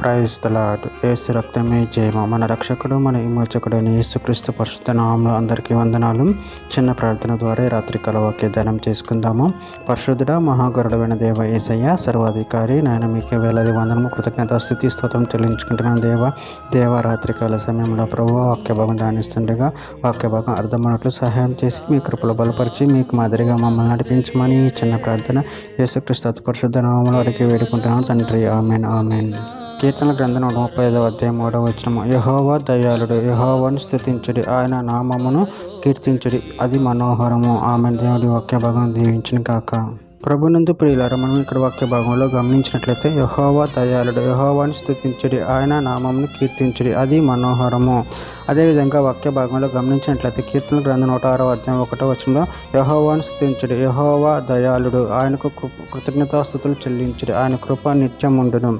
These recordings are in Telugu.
Praise the lord. యేసు రక్తమే జయము. మన రక్షకుడు మన విమోచకుడైన యేసుక్రీస్తు పరిశుద్ధ నామములో అందరికీ వందనాలు. చిన్న ప్రార్థన ద్వారా రాత్రి వాక్య ధ్యానం చేసుకుందాము. పరిశుద్ధుడా మహాగరుడమైన దేవ యేసయ్య సర్వాధికారి నాయన మీకే వేలాది వందనము కృతజ్ఞత స్థుతి స్తోత్రం చెల్లించుకుంటున్నాను దేవ రాత్రికాల సమయంలో ప్రభువు వాక్య భాగం ధ్యానిస్తుండగా వాక్య భాగం అర్థమైనట్లు సహాయం చేసి మీ కృపలో బలపరిచి మీకు మాదిరిగా మమ్మల్ని నడిపించమని చిన్న ప్రార్థన యేసుక్రీస్తు పరిశుద్ధ నామములో అడిగి వేడుకుంటున్నాను తండ్రి. Amen amen. కీర్తన గ్రంథం 35వ అధ్యాయం 3వ వచనము. యెహోవా దయాళుడు, యెహోవాను స్తుతించుడి, ఆయన నామమును కీర్తించుడి, అది మనోహరము. ఆమెన్. దేవుడి వాక్య భాగం దీవించును కాక. ప్రభునందు ప్రియులారా, మనం ఇక్కడ వాక్య భాగంలో గమనించినట్లయితే యెహోవా దయాళుడు, యెహోవాను స్తుతించుడి, ఆయన నామమును కీర్తించుడి, అది మనోహరము. అదేవిధంగా వాక్య భాగంలో గమనించినట్లయితే కీర్తన గ్రంథం 106వ అధ్యాయం 1వ వచనంలో యెహోవాను స్తుతించుడి, యెహోవా దయాళుడు, ఆయనకు కృతజ్ఞతాస్తుతులు చెల్లించుడి, ఆయన కృప నిత్యముండును.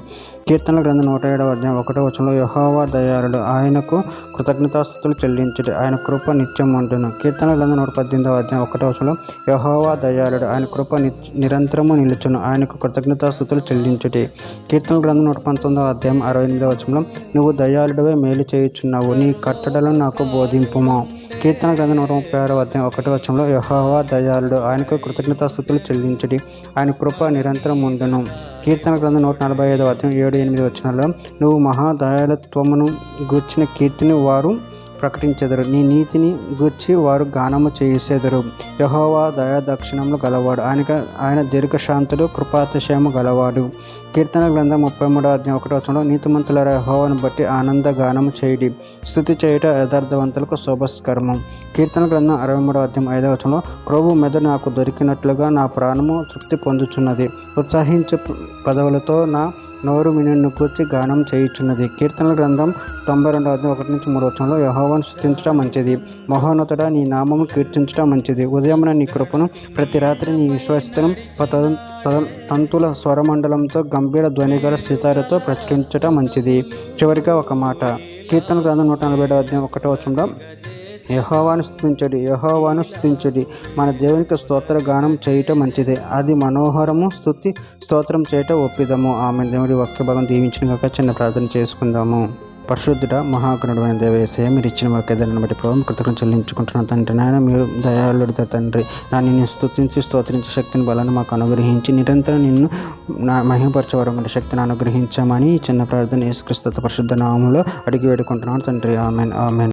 కీర్తన గ్రంథం 107వ అధ్యాయం 1వ వచనంలో యెహోవా దయాళుడు, ఆయనకు కృతజ్ఞతాస్తుతులు చెల్లించుడి, ఆయన కృప నిత్యముండును. కీర్తన గ్రంథం 118వ అధ్యాయం 1వ వచనంలో యెహోవా దయాళుడు, ఆయన కృప నిరంతరము నిలుచును, ఆయనకు కృతజ్ఞతాస్తుతులు చెల్లించుడి. కీర్తన గ్రంథం 119వ అధ్యాయం 68వ వచనంలో నువ్వు దయాళుడవే మేలు చేయుచున్నావు, నీ కట్టడలను నాకు బోధింపుము. కీర్తన గ్రంథం 136వ అధ్యాయం 1వ వచనంలో యెహోవా దయాళుడు, ఆయనకు కృతజ్ఞతాస్తుతులు చెల్లించుడి, ఆయన కృప నిరంతరం ఉండును. కీర్తన గ్రంథం 145వ అధ్యాయం 7-8 వచనాల్లో నువ్వు మహాదయాళత్వమును గూర్చిన కీర్తిని వారు ప్రకటించెదరు, నీ నీతిని గూర్చి వారు గానము చేసేదరు. యెహోవా దయా దక్షిణములు గలవాడు, ఆయన దీర్ఘశాంతుడు, కృపాతిశయము గలవాడు. కీర్తన గ్రంథం 33వ అధ్యాయం 1వ వచనంలో నీతిమంతులారా యెహోవాను బట్టి ఆనంద గానము చేయుడి, స్తుతి చేయుట యథార్థవంతులకు శోభస్కరము. కీర్తన గ్రంథం 63వ అధ్యాయం 5వ వచనంలో ప్రభు మెద నాకు దొరికినట్లుగా నా ప్రాణము తృప్తి పొందుచున్నది, ఉత్సాహించు పదవులతో నా నోరు నిన్ను కూర్చి గానం చేయుచున్నది. కీర్తనల గ్రంథం 92వ అధ్యాయం 1-3 వచనంలో యెహోవాను స్తుతించడం మంచిది, మహోన్నతుడా నీ నామము కీర్తించడం మంచిది. ఉదయమున నీ కృపను, ప్రతి రాత్రి నీ విశ్వాసతను తంతుల స్వరమండలంతో గంభీర ధ్వని గల సితారతో ప్రచురించడం మంచిది. చివరిగా ఒక మాట. కీర్తన గ్రంథం 147వ అధ్యాయం 1వ వచనంలో యెహోవాను స్తుతించుడి, యెహోవాను స్తుతించుడి, మన దేవునికి స్తోత్ర గానం చేయటం మంచిదే, అది మనోహరము, స్తోత్రం చేయటం ఒప్పిదము. ఆమె. దేవుడి వాక్య భాగం దీవించిన కాక చిన్న ప్రార్థన చేసుకుందాము. పరిశుద్ధుడ మహాగణుడైన దేవ యేసయ్య, మీరు ఇచ్చిన వాక్యాన్ని బట్టి ప్రభావం కృతజ్ఞతలు చెల్లించుకుంటున్నాను తండ్రి. నాయన మీరు దయాళుడితో తండ్రి, నిన్ను స్తోత్రించే శక్తిని బలాన్ని మాకు అనుగ్రహించి నిరంతరం నిన్ను మహిమపరచవరం శక్తిని అనుగ్రహించామని చిన్న ప్రార్థన యేసుక్రీస్తు పరిశుద్ధ నామములో అడిగి వేడుకుంటున్నాను తండ్రి. Amen amen.